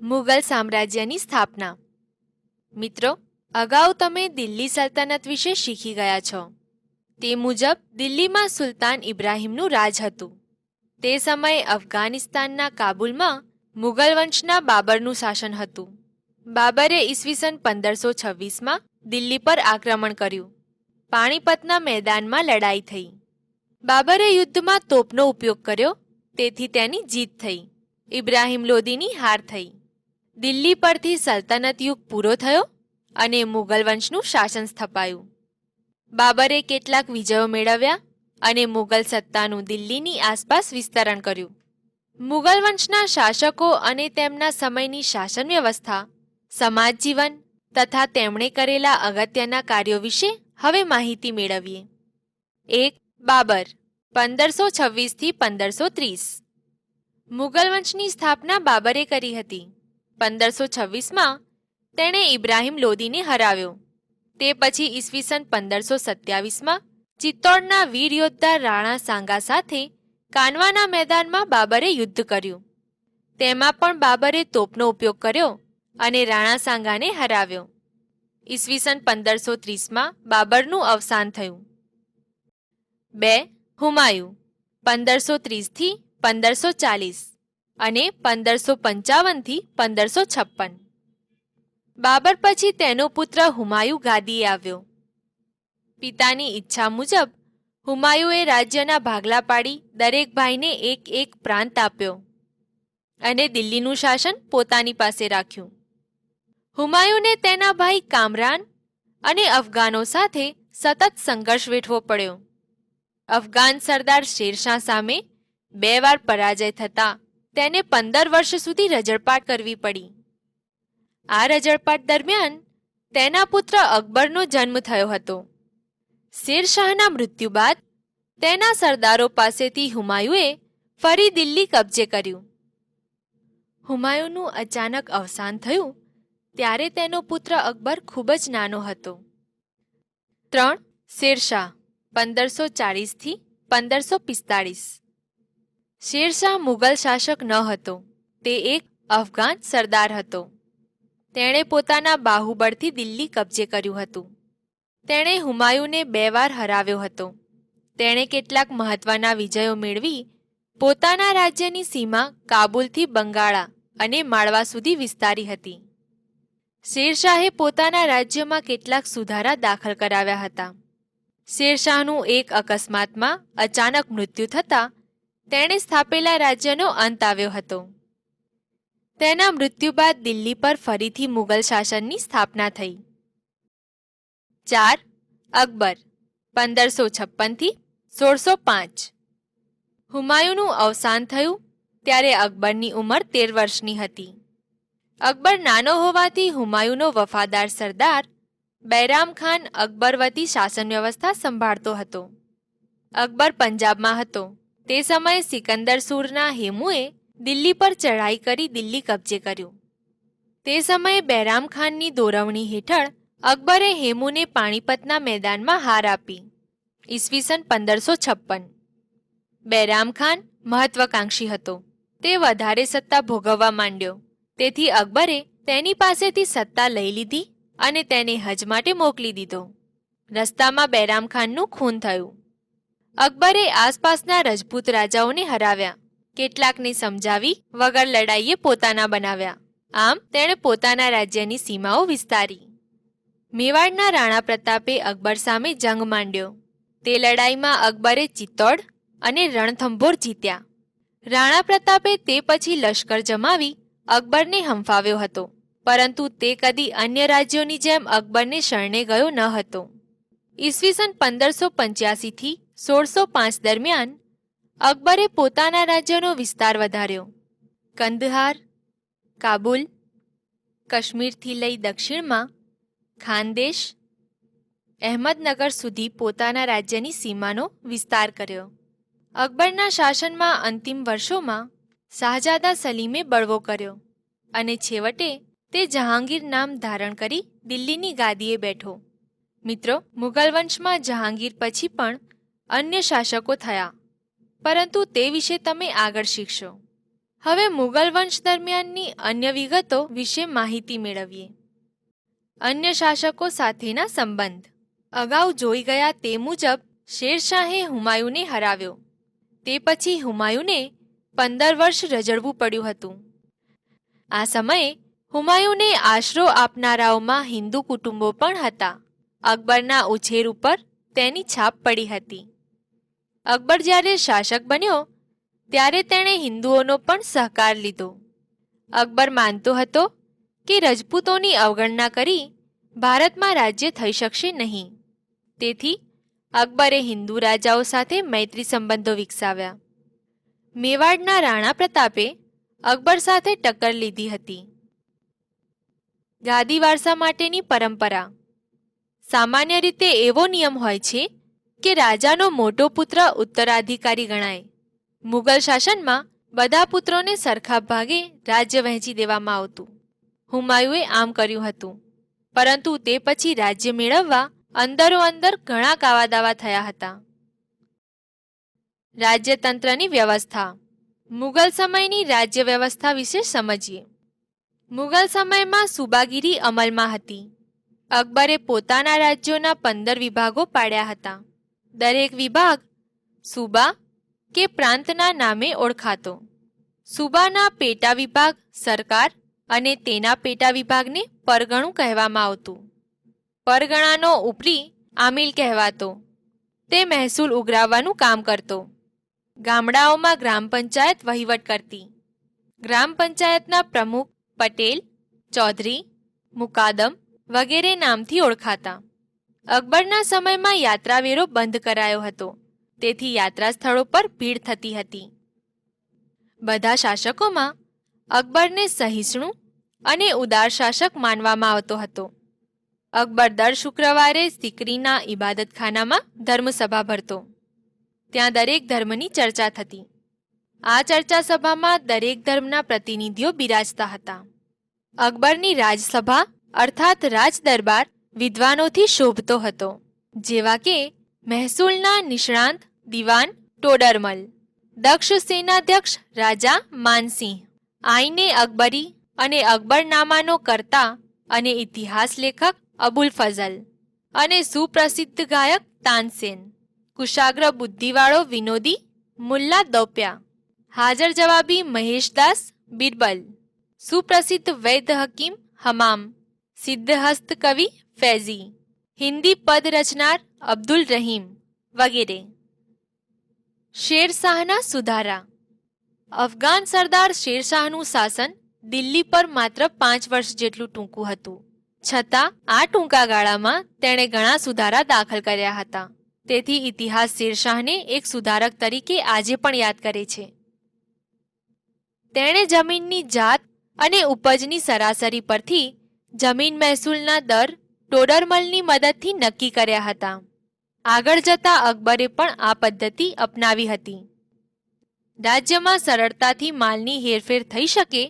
મુગલ સામ્રાજ્યની સ્થાપના. મિત્રો, અગાઉ તમે દિલ્હી સલ્તનત વિશે શીખી ગયા છો. તે મુજબ દિલ્હીમાં સુલતાન ઇબ્રાહિમનું રાજ હતું. તે સમયે અફઘાનિસ્તાનના કાબુલમાં મુગલ વંશના બાબરનું શાસન હતું. બાબરે ઈસવીસન 1526માં દિલ્હી પર આક્રમણ કર્યું. પાણીપતના મેદાનમાં લડાઈ થઈ. બાબરે યુદ્ધમાં તોપનો ઉપયોગ કર્યો, તેથી તેની જીત થઈ. ઇબ્રાહિમ લોદીની હાર થઈ. દિલ્હી પરથી સલ્તનત યુગ પૂરો થયો અને મુગલ વંશનું શાસન સ્થપાયું. બાબરે કેટલાક વિજયો મેળવ્યા અને મુગલ સત્તાનું દિલ્હીની આસપાસ વિસ્તરણ કર્યું. મુગલ વંશના શાસકો અને તેમના સમયની શાસન વ્યવસ્થા, સમાજ જીવન તથા તેમણે કરેલા અગત્યના કાર્યો વિશે હવે માહિતી મેળવીએ. 1. બાબર 1526 થી 1530. મુગલ વંશની સ્થાપના બાબરે કરી હતી. 1526માં તેણે ઇબ્રાહિમ લોદીને હરાવ્યો. તે પછી ઈસવીસન 1527માં ચિત્તોડના વીર યોદ્ધા રાણા સાંગા સાથે કાનવાના મેદાનમાં બાબરે યુદ્ધ કર્યું. તેમાં પણ બાબરે તોપનો ઉપયોગ કર્યો અને રાણા સાંગાને હરાવ્યો. ઈસવીસન 1530માં બાબરનું અવસાન થયું. 2. હુમાયું 1530 થી 1540 અને 1555 થી 1556. બાબર પછી તેનો પુત્ર હુમાયું ગાદીએ આવ્યો. પિતાની ઈચ્છા મુજબ હુમાયુએ રાજ્યના ભાગલા પાડી દરેક ભાઈને એક એક પ્રાંત આપ્યો અને દિલ્હીનું શાસન પોતાની પાસે રાખ્યું. હુમાયુને તેના ભાઈ કામરાન અને અફઘાનો સાથે સતત સંઘર્ષ વેઠવો પડ્યો. અફઘાન સરદાર શેરશાહ સામે 2 વાર પરાજય થતાં તેને 15 વર્ષ સુધી રજળપાટ કરવી પડી. આ રજળપાટ દરમિયાન તેના પુત્ર અકબરનો જન્મ થયો હતો. શેરશાહના મૃત્યુ બાદ તેના સરદારો પાસેથી હુમાયુએ ફરી દિલ્હી કબજે કર્યું. હુમાયુનું અચાનક અવસાન થયું ત્યારે તેનો પુત્ર અકબર ખૂબ જ નાનો હતો. 3. શેરશાહ 1540 થી 1545. શેરશાહ મુગલ શાસક ન હતો, તે એક અફઘાન સરદાર હતો. તેણે પોતાના બાહુબળથી દિલ્હી કબજે કર્યું હતું. તેણે હુમાયુને 2 વાર હરાવ્યો હતો. તેણે કેટલાક મહત્વના વિજયો મેળવી પોતાના રાજ્યની સીમા કાબુલથી બંગાળા અને માળવા સુધી વિસ્તારી હતી. શેરશાહે પોતાના રાજ્યમાં કેટલાક સુધારા દાખલ કરાવ્યા હતા. શેરશાહનું એક અકસ્માતમાં અચાનક મૃત્યુ થતાં તેણે સ્થાપેલા રાજ્યનો અંત આવ્યો હતો. તેના મૃત્યુ બાદ દિલ્હી પર ફરીથી મુગલ શાસનની સ્થાપના થઈ. 4. અકબર 1556 થી 1605. હુમાયુનું અવસાન થયું ત્યારે અકબરની ઉંમર 13 વર્ષની હતી. અકબર નાનો હોવાથી હુમાયુનો વફાદાર સરદાર બૈરામ ખાન અકબર વતી શાસન વ્યવસ્થા સંભાળતો હતો. અકબર પંજાબમાં હતો. તે સમયે સિકંદર સૂરના હેમુએ દિલ્હી પર ચઢાઈ કરી દિલ્હી કબજે કર્યું. તે સમયે બૈરામ ખાનની દોરવણી હેઠળ અકબરે હેમુને પાણીપતના મેદાનમાં હાર આપી. ઈસવીસન 1556. બૈરામ ખાન મહત્વાકાંક્ષી હતો. તે વધારે સત્તા ભોગવવા માંડ્યો. તેથી અકબરે તેની પાસેથી સત્તા લઈ લીધી અને તેને હજ માટે મોકલી દીધો. રસ્તામાં બૈરામ ખાનનું ખૂન થયું. અકબરે આસપાસના રજપૂત રાજાઓને હરાવ્યા. કેટલાકને સમજાવી વગર લડાઈએ પોતાના બનાવ્યા. આમ તેણે પોતાના રાજ્યની સીમાઓ વિસ્તારી. મેવાડના રાણા પ્રતાપે અકબર સામે જંગ માંડ્યો. તે લડાઈમાં અકબરે ચિત્તોડ અને રણથંભોર જીત્યા. રાણા પ્રતાપે તે પછી લશ્કર જમાવી અકબરને હંફાવ્યો હતો, પરંતુ તે કદી અન્ય રાજ્યોની જેમ અકબરને શરણે ગયો ન હતો. ઈસવીસન 1585 થી 1605 દરમિયાન અકબરે પોતાના રાજ્યનો વિસ્તાર વધાર્યો. કંદહાર, કાબુલ, કાશ્મીરથી લઈ દક્ષિણમાં ખાનદેશ, અહેમદનગર સુધી પોતાના રાજ્યની સીમાનો વિસ્તાર કર્યો. અકબરના શાસનમાં અંતિમ વર્ષોમાં શાહજાદા સલીમે બળવો કર્યો અને છેવટે તે જહાંગીર નામ ધારણ કરી દિલ્હીની ગાદીએ બેઠો. મિત્રો, મુગલ વંશમાં જહાંગીર પછી પણ અન્ય શાસકો થયા, પરંતુ તે વિશે તમે આગળ શીખશો. હવે મુગલ વંશ દરમિયાનની અન્ય વિગતો વિશે માહિતી મેળવીએ. અન્ય શાસકો સાથેના સંબંધ. અગાઉ જોઈ ગયા તે મુજબ શેરશાહે હુમાયુને હરાવ્યો. તે પછી હુમાયુને 15 વર્ષ રઝળવું પડ્યું હતું. આ સમયે હુમાયુને આશરો આપનારાઓમાં હિન્દુ કુટુંબો પણ હતા. અકબરના ઉછેર ઉપર તેની છાપ પડી હતી. અકબર જ્યારે શાસક બન્યો ત્યારે તેણે હિન્દુઓનો પણ સહકાર લીધો. અકબર માનતો હતો કે રજપૂતોની અવગણના કરી ભારતમાં રાજ્ય થઈ શકશે નહીં. તેથી અકબરે હિન્દુ રાજાઓ સાથે મૈત્રી સંબંધો વિકસાવ્યા. મેવાડના રાણા પ્રતાપે અકબર સાથે ટક્કર લીધી હતી. ગાદી વારસા માટેની પરંપરા. સામાન્ય રીતે એવો નિયમ હોય છે કે રાજાનો મોટો પુત્ર ઉત્તરાધિકારી ગણાય. મુગલ શાસનમાં બધા પુત્રોને સરખા ભાગે રાજ્ય વહેંચી દેવામાં આવતું. હુમાયુએ આમ કર્યું હતું, પરંતુ તે પછી રાજ્ય મેળવવા અંદરો અંદર ઘણા કાવાદાવા થયા હતા. રાજ્યતંત્રની વ્યવસ્થા. મુગલ સમયની રાજ્ય વ્યવસ્થા વિશે સમજીએ. મુગલ સમયમાં સુબાગીરી અમલમાં હતી. અકબરે પોતાના રાજ્યોના 15 વિભાગો પાડ્યા હતા. દરેક વિભાગ સુબા કે પ્રાંતના નામે ઓળખાતો. સુબાના પેટા વિભાગ સરકાર અને તેના પેટા વિભાગને પરગણું કહેવામાં આવતું. પરગણાનો ઉપરી આમિલ કહેવાતો. તે મહેસૂલ ઉઘરાવવાનું કામ કરતો. ગામડાઓમાં ગ્રામ પંચાયત વહીવટ કરતી. ગ્રામ પંચાયતના પ્રમુખ પટેલ, ચૌધરી, મુકાદમ વગેરે નામથી ઓળખાતા. અકબરના સમયમાં યાત્રાવેરો બંધ કરાયો હતો. તેથી યાત્રા સ્થળો પર ભીડ થતી હતી. બધા શાસકોમાં અકબરને સહિષ્ણુ અને ઉદાર શાસક માનવામાં આવતો હતો. અકબર દર શુક્રવારે સિકરીના ઇબાદતખાનામાં ધર્મસભા ભરતો. ત્યાં દરેક ધર્મની ચર્ચા થતી. આ ચર્ચા સભામાં દરેક ધર્મના પ્રતિનિધિઓ બિરાજતા હતા. અકબરની રાજસભા અર્થાત રાજદરબાર વિદ્વાનોથી શોભતો હતો, જેવા કે મહેસૂલના નિષ્ણાંત દિવાન ટોડરમલ, દક્ષ સેનાધ્યક્ષ રાજા માનસિંહ, આઈને અકબરી અને અકબરનામાનો કર્તા અને ઇતિહાસ લેખક અબુલ ફઝલ અને સુપ્રસિદ્ધ ગાયક તાનસેન, કુશાગ્ર બુદ્ધિવાળો વિનોદી મુલ્લા દૌપ્યા, હાજર જવાબી મહેશદાસ બિરબલ, સુપ્રસિદ્ધ વૈદ્ય હકીમ હમામ, સિદ્ધહસ્ત કવિ ફૈઝી, હિન્દી પદ રચનાર અબ્દુલ રહીમ વગેરે. શેરશાહના સુધારા. અફઘાન સરદાર શેરશાહનું શાસન દિલ્હી પર માત્ર 5 વર્ષ જેટલું ટૂંકું હતું. છતાં આ ટૂંકા ગાળામાં તેણે ઘણા સુધારા દાખલ કર્યા હતા. તેથી ઇતિહાસ શેરશાહને એક સુધારક તરીકે આજે પણ યાદ કરે છે. તેણે જમીનની જાત અને ઉપજની સરાસરી પરથી જમીન મહેસૂલના દર ટોડરમલની મદદથી નક્કી કર્યા હતા. આગળ જતા અકબરે પણ આ પદ્ધતિ અપનાવી હતી. રાજ્યમાં સરળતાથી માલની હેરફેર થઈ શકે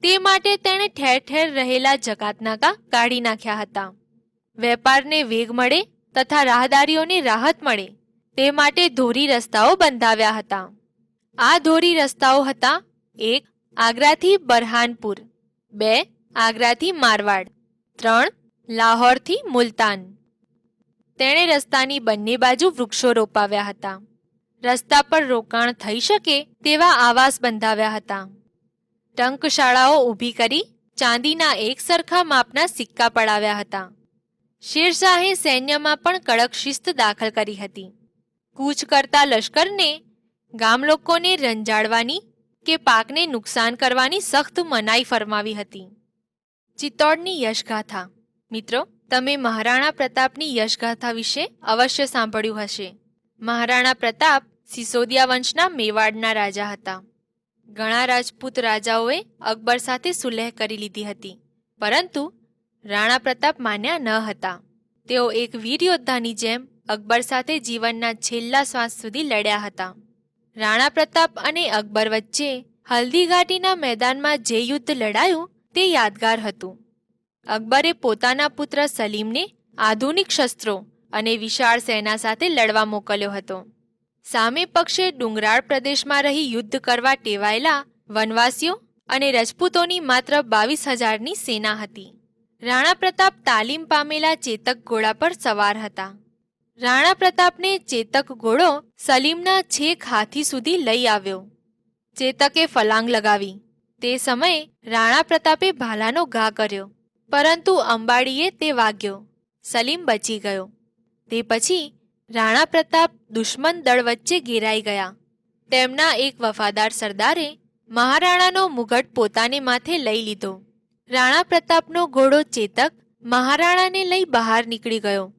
તે માટે તેણે ઠેર ઠેર રહેલા જકાતનાકા કાઢી નાખ્યા હતા. વેપારને વેગ મળે તથા રાહદારીઓને રાહત મળે તે માટે ધોરી રસ્તાઓ બંધાવ્યા હતા. આ ધોરી રસ્તાઓ હતા: 1. આગ્રાથી બરહાનપુર, 2. આગ્રાથી મારવાડ, 3. લાહોરથી મુલતાન. તેણે રસ્તાની બંને બાજુ વૃક્ષો રોપાવ્યા હતા. રસ્તા પર રોકાણ થઈ શકે તેવા આવાસ બંધાવ્યા હતા. ટંકશાળાઓ ઊભી કરી ચાંદીના એક સરખા માપના સિક્કા પડાવ્યા હતા. શેરશાહે સૈન્યમાં પણ કડક શિસ્ત દાખલ કરી હતી. કૂચ કરતા લશ્કરને ગામ લોકોને રંજાડવાની કે પાકને નુકસાન કરવાની સખ્ત મનાઈ ફરમાવી હતી. ચિત્તોડની યશગાથા. મિત્રો, તમે મહારાણા પ્રતાપની યશગાથા વિશે અવશ્ય સાંભળ્યું હશે. મહારાણા પ્રતાપ સિસોદિયા વંશના મેવાડના રાજા હતા. ઘણા રાજપૂત રાજાઓએ અકબર સાથે સુલેહ કરી લીધી હતી, પરંતુ રાણા પ્રતાપ માન્યા ન હતા. તેઓ એક વીર યોદ્ધાની જેમ અકબર સાથે જીવનના છેલ્લા શ્વાસ સુધી લડ્યા હતા. રાણા પ્રતાપ અને અકબર વચ્ચે હલ્દી ઘાટીના મેદાનમાં જે યુદ્ધ લડાયું તે યાદગાર હતું. અકબરે પોતાના પુત્ર સલીમને આધુનિક શસ્ત્રો અને વિશાળ સેના સાથે લડવા મોકલ્યો હતો. સામે પક્ષે ડુંગરાળ પ્રદેશમાં રહી યુદ્ધ કરવા ટેવાયેલા વનવાસીઓ અને રજપૂતોની માત્ર 22,000ની સેના હતી. રાણા પ્રતાપ તાલીમ પામેલા ચેતક ઘોડા પર સવાર હતા. રાણા પ્રતાપને ચેતક ઘોડો સલીમના છેક હાથી સુધી લઈ આવ્યો. ચેતકે ફલાંગ લગાવી. તે સમયે રાણા પ્રતાપે ભાલાનો ઘા કર્યો, પરંતુ અંબાડીએ તે વાગ્યો. સલીમ બચી ગયો. તે પછી રાણા પ્રતાપ દુશ્મન દળ વચ્ચે ઘેરાઈ ગયા. તેમના એક વફાદાર સરદારે મહારાણાનો મુગટ પોતાને માથે લઈ લીધો. રાણા પ્રતાપનો ઘોડો ચેતક મહારાણાને લઈ બહાર નીકળી ગયો.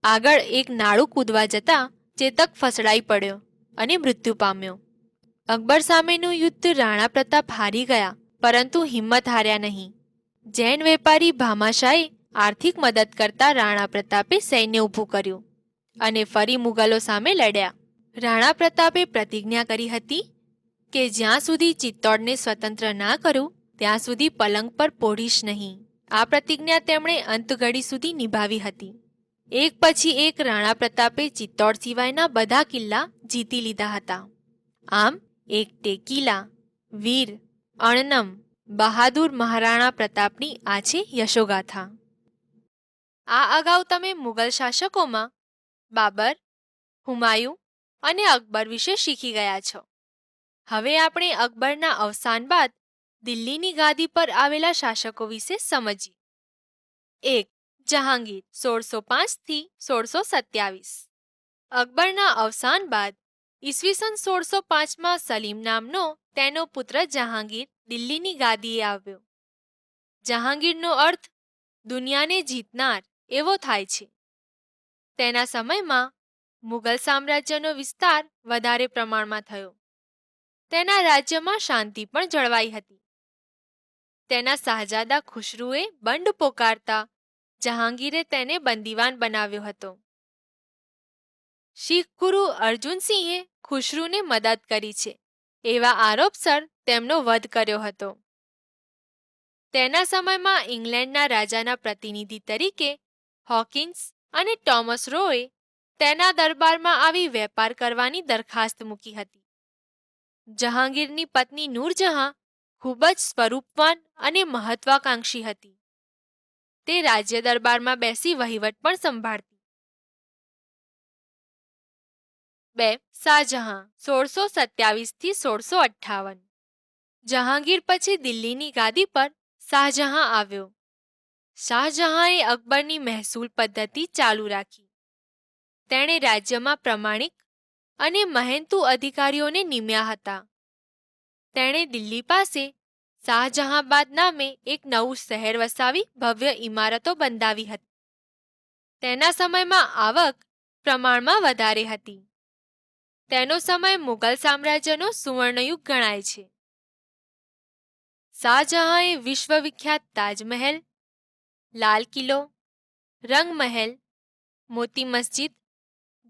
આગળ એક નાળું કૂદવા જતાં ચેતક ફસડાઈ પડ્યો અને મૃત્યુ પામ્યો. અકબર સામેનું યુદ્ધ રાણા પ્રતાપ હારી ગયા, પરંતુ હિંમત હાર્યા નહીં. જૈન વેપારી ભામાશાહે આર્થિક મદદ કરતા રાણા પ્રતાપે સૈન્ય ઊભું કર્યું અને ફરી મુગલો સામે લડ્યા. રાણા પ્રતાપે પ્રતિજ્ઞા કરી હતી કે જ્યાં સુધી ચિત્તોડને સ્વતંત્ર ના કરું ત્યાં સુધી પલંગ પર પોઢીશ નહીં. આ પ્રતિજ્ઞા તેમણે અંતઘડી સુધી નિભાવી હતી. એક પછી એક રાણા પ્રતાપે ચિત્તોડ સિવાયના બધા કિલ્લા જીતી લીધા હતા. આમ એક ટેકીલા, વીર, અણનમ, બહાદુર મહારાણા પ્રતાપની આ છે યશોગાથા. આ અગાઉ તમે મુગલ શાસકોમાં બાબર, હુમાયું અને અકબર વિશે શીખી ગયા છો. હવે આપણે અકબરના અવસાન બાદ દિલ્હીની ગાદી પર આવેલા શાસકો વિશે સમજીએ. 1. જહાંગીર 1605 થી 1627. અકબરના અવસાન બાદ ઈસવીસન 1605માં સલીમ નામનો તેનો પુત્ર જહાંગીર દિલ્હીની ગાદીએ આવ્યો. જહાંગીરનો અર્થ દુનિયાને જીતનાર એવો થાય છે. તેના સમયમાં મુગલ સામ્રાજ્યનો વિસ્તાર વધારે પ્રમાણમાં થયો. તેના રાજ્યમાં શાંતિ પણ જળવાઈ હતી. તેના શાહજાદા ખુશરુએ બંડ પોકારતા જહાંગીરે તેને બંદીવાન બનાવ્યો હતો. શીખ ગુરુ અર્જુનસિંહે ખુશરુને મદદ કરી છે એવા આરોપસર તેમનો વધ કર્યો હતો. તેના સમયમાં ઇંગ્લેન્ડના રાજાના પ્રતિનિધિ તરીકે હોકિન્સ અને ટોમસ રોએ તેના દરબારમાં આવી વેપાર કરવાની દરખાસ્ત મૂકી હતી. જહાંગીરની પત્ની નૂરજહાં ખૂબ જ સ્વરૂપવાન અને મહત્વાકાંક્ષી હતી. તે રાજ્ય દરબારમાં બેસી વહીવટ પણ સંભાળતી. 2. શાહજહાં 1627 થી 1658. જહાંગીર પછી દિલ્હીની ગાદી પર શાહજહાં આવ્યો. શાહજહાંએ અકબરની મહેસૂલ પદ્ધતિ ચાલુ રાખી. તેણે રાજ્યમાં પ્રમાણિક અને મહેનતુ અધિકારીઓને નિમ્યા હતા. તેણે દિલ્હી પાસે શાહજહાંબાદ નામે એક નવું શહેર વસાવી ભવ્ય ઇમારતો બંધાવી હતી. તેના સમયમાં આવક પ્રમાણમાં વધારે હતી. તેનો સમય મુગલ સામ્રાજ્યનો સુવર્ણયુગ ગણાય છે. શાહજહાંએ વિશ્વવિખ્યાત તાજમહેલ, લાલ કિલ્લો, રંગમહેલ, મોતી મસ્જિદ,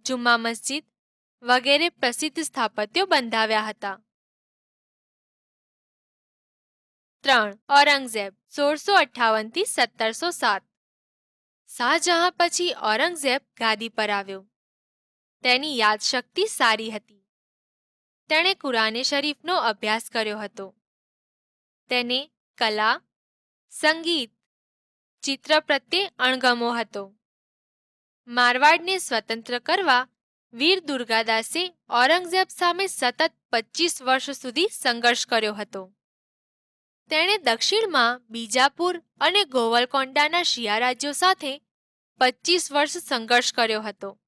જુમ્મા મસ્જિદ વગેરે પ્રસિદ્ધ સ્થાપત્યો બંધાવ્યા હતા. 3. ઔરંગઝેબ 1658 થી 1707. શાહજહાં પછી ઔરંગઝેબ ગાદી પર આવ્યો. તેની યાદશક્તિ સારી હતી. તેણે કુરાને શરીફનો અભ્યાસ કર્યો હતો. તેને કલા, સંગીત, ચિત્ર પ્રત્યે અણગમો હતો. મારવાડને સ્વતંત્ર કરવા વીર દુર્ગાદાસે ઔરંગઝેબ સામે સતત 25 વર્ષ સુધી સંઘર્ષ કર્યો હતો. તેણે દક્ષિણમાં બીજાપુર અને ગોવલકોંડાના શિયા રાજ્યો સાથે 25 વર્ષ સંઘર્ષ કર્યો હતો.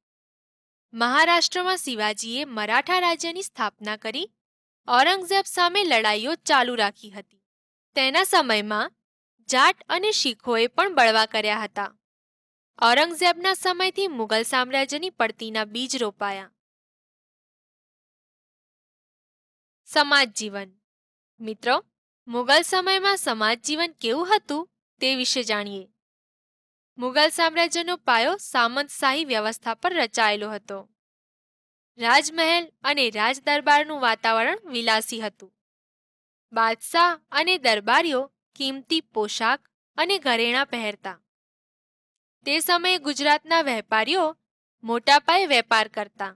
મહારાષ્ટ્રમાં શિવાજીએ મરાઠા રાજ્યની સ્થાપના કરી ઔરંગઝેબ સામે લડાઈઓ ચાલુ રાખી હતી. તેના સમયમાં જાટ અને શીખોએ પણ બળવા કર્યા હતા. ઔરંગઝેબના સમયથી મુગલ સામ્રાજ્યની પડતીના બીજ રોપાયા. સમાજ જીવન. મિત્રો, મુગલ સમયમાં સમાજ જીવન કેવું હતું તે વિશે જાણીએ. મુગલ સામ્રાજ્યનો પાયો સામંતશાહી વ્યવસ્થા પર રચાયેલો હતો. રાજમહેલ અને રાજદરબારનું વાતાવરણ વિલાસી હતું. બાદશાહ અને દરબારીઓ કિંમતી પોશાક અને ઘરેણાં પહેરતા. તે સમયે ગુજરાતના વેપારીઓ મોટા પાયે વેપાર કરતા.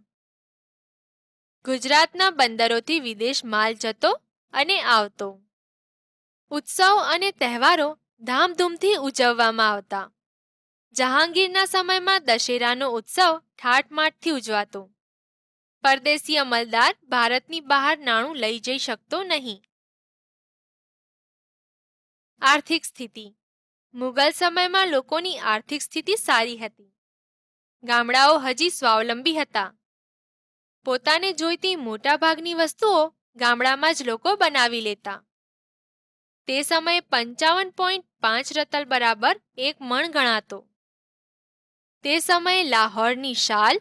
ગુજરાતના બંદરોથી વિદેશ માલ જતો અને આવતો. ઉત્સવ અને તહેવારો ધામધૂમથી ઉજવવામાં આવતા. જહાંગીરના સમયમાં દશેરાનો ઉત્સવ ઠાઠમાઠથી ઉજવાતો. પરદેશી અમલદાર ભારતની બહાર નાણું લઈ જઈ શકતો નહીં. આર્થિક સ્થિતિ. મુગલ સમયમાં લોકોની આર્થિક સ્થિતિ સારી હતી. ગામડાઓ હજી સ્વાવલંબી હતા. પોતાને જોઈતી મોટાભાગની વસ્તુઓ ગામડામાં જ લોકો બનાવી લેતા. તે સમયે 55.5 રતલ બરાબર 1 મણ ગણાતો. તે સમયે લાહોરની શાલ,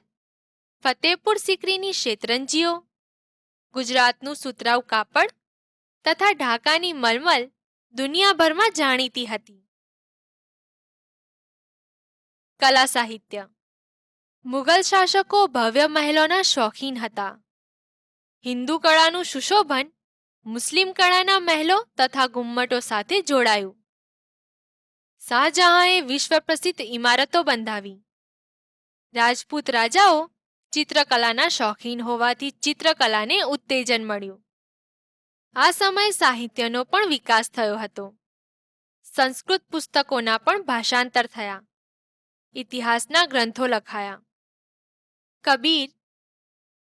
ફતેપુર સિકરીની શેતરંજીઓ, ગુજરાતનું સુતરાઉ કાપડ તથા ઢાકાની મલમલ દુનિયાભરમાં જાણીતી હતી. કલા સાહિત્ય. મુગલ શાસકો ભવ્ય મહેલોના શોખીન હતા. હિન્દુ કળાનું સુશોભન મુસ્લિમ કળાના મહેલો તથા ગુમ્મટો સાથે જોડાયું. શાહજહાંએ વિશ્વ પ્રસિદ્ધ ઇમારતો બંધાવી. રાજપૂત રાજાઓ ચિત્રકલાના શોખીન હોવાથી ચિત્રકલાને ઉત્તેજન મળ્યું. આ સમયે સાહિત્યનો પણ વિકાસ થયો હતો. સંસ્કૃત પુસ્તકોના પણ ભાષાંતર થયા. ઇતિહાસના ગ્રંથો લખાયા. કબીર,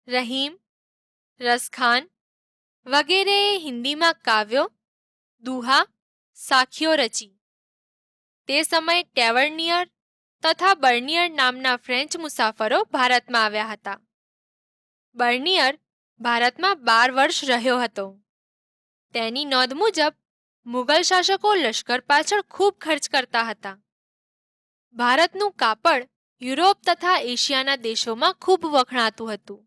રહીમ, રસખાન વગેરેએ હિન્દીમાં કાવ્યો, દુહા, સાખીઓ રચી. તે સમયે ટેવર્નિયર તથા બર્નિયર નામના ફ્રેન્ચ મુસાફરો ભારતમાં આવ્યા હતા. બર્નિયર ભારતમાં 12 વર્ષ રહ્યો હતો. તેની નોંધ મુજબ મુગલ શાસકો લશ્કર પાછળ ખૂબ ખર્ચ કરતા હતા. ભારતનું કાપડ યુરોપ તથા એશિયાના દેશોમાં ખૂબ વખણાતું હતું.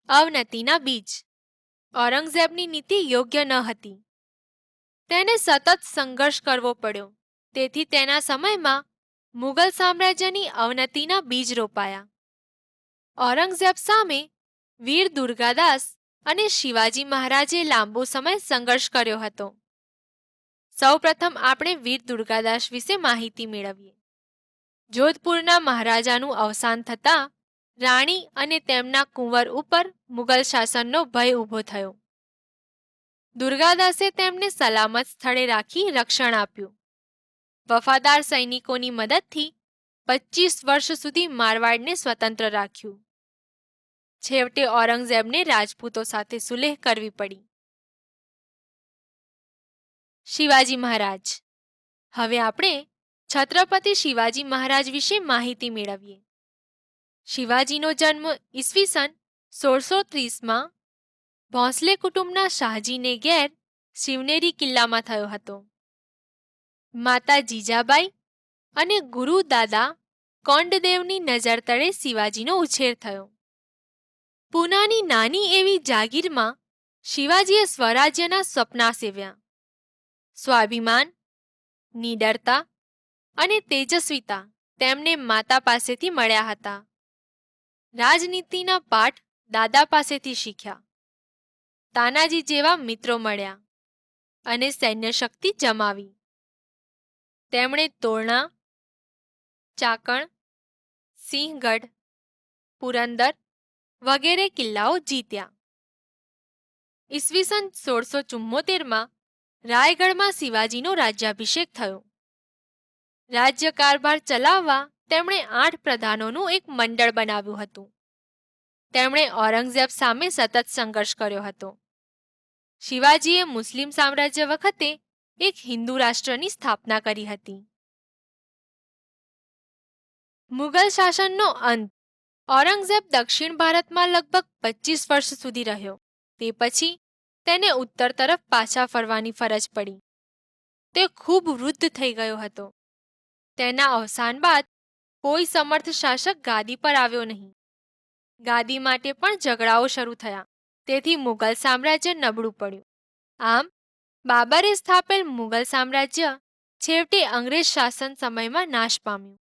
અવનતિના બીજ. ઔરંગઝેબની નીતિ યોગ્ય ન હતી. તેને સતત સંઘર્ષ કરવો પડ્યો. તેથી તેના સમયમાં મુગલ સામ્રાજ્યની અવનતિના બીજ રોપાયા. ઔરંગઝેબ સામે વીર દુર્ગાદાસ અને શિવાજી મહારાજે લાંબો સમય સંઘર્ષ કર્યો હતો. સૌપ્રથમ આપણે વીર દુર્ગાદાસ વિશે માહિતી મેળવીએ. જોધપુરના મહારાજાનું અવસાન થતાં રાણી અને તેમના કુંવર ઉપર મુગલ શાસનનો ભય ઊભો થયો. દુર્ગાદાસે તેમને સલામત સ્થળે રાખી રક્ષણ આપ્યું. વફાદાર સૈનિકોની મદદથી 25 વર્ષ સુધી મારવાડને સ્વતંત્ર રાખ્યું. છેવટે ઔરંગઝેબને રાજપૂતો સાથે સુલેહ કરવી પડી. શિવાજી મહારાજ. હવે આપણે છત્રપતિ શિવાજી મહારાજ વિશે માહિતી મેળવીએ. શિવાજીનો જન્મ ઈસવીસન 1630માં ભોંસલે કુટુંબના શાહજીને ઘેર શિવનેરી કિલ્લામાં થયો હતો. માતા જીજાબાઈ અને ગુરુ દાદા કોંડદેવની નજર તળે શિવાજીનો ઉછેર થયો. પૂનાની નાની એવી જાગીરમાં શિવાજીએ સ્વરાજ્યના સપના સેવ્યા. સ્વાભિમાન, નીડરતા અને તેજસ્વીતા તેમને માતા પાસેથી મળ્યા હતા. રાજનીતિના પાઠ દાદા પાસેથી શીખ્યા. તાનાજી જેવા મિત્રો મળ્યા અને સૈન્ય શક્તિ જમાવી. તેમણે તોરણા, ચાકણ, સિંહગઢ, પુરંદર વગેરે કિલ્લાઓ જીત્યા. ઈસવીસન 1674માં રાયગઢમાં શિવાજીનો રાજ્યાભિષેક થયો. રાજ્ય કારભાર ચલાવવા તેમણે 8 પ્રધાનોનું એક મંડળ બનાવ્યું હતું. તેમણે ઔરંગઝેબ સામે સતત સંઘર્ષ કર્યો હતો. શિવાજીએ મુસ્લિમ સામ્રાજ્ય વખતે એક હિન્દુ રાષ્ટ્રની સ્થાપના કરી હતી. મુગલ શાસનનો અંત. ઔરંગઝેબ દક્ષિણ ભારતમાં લગભગ 25 વર્ષ સુધી રહ્યો. તે પછી તેને ઉત્તર તરફ પાછા ફરવાની ફરજ પડી. તે ખૂબ વૃદ્ધ થઈ ગયો હતો. તેના અવસાન બાદ કોઈ સમર્થ શાસક ગાદી પર આવ્યો નહીં. ગાદી માટે પણ ઝઘડાઓ શરૂ થયા. તેથી મુગલ સામ્રાજ્ય નબળું પડ્યું. આમ બાબરે સ્થાપેલ મુગલ સામ્રાજ્ય છેવટે અંગ્રેજ શાસન સમયમાં નાશ પામ્યું.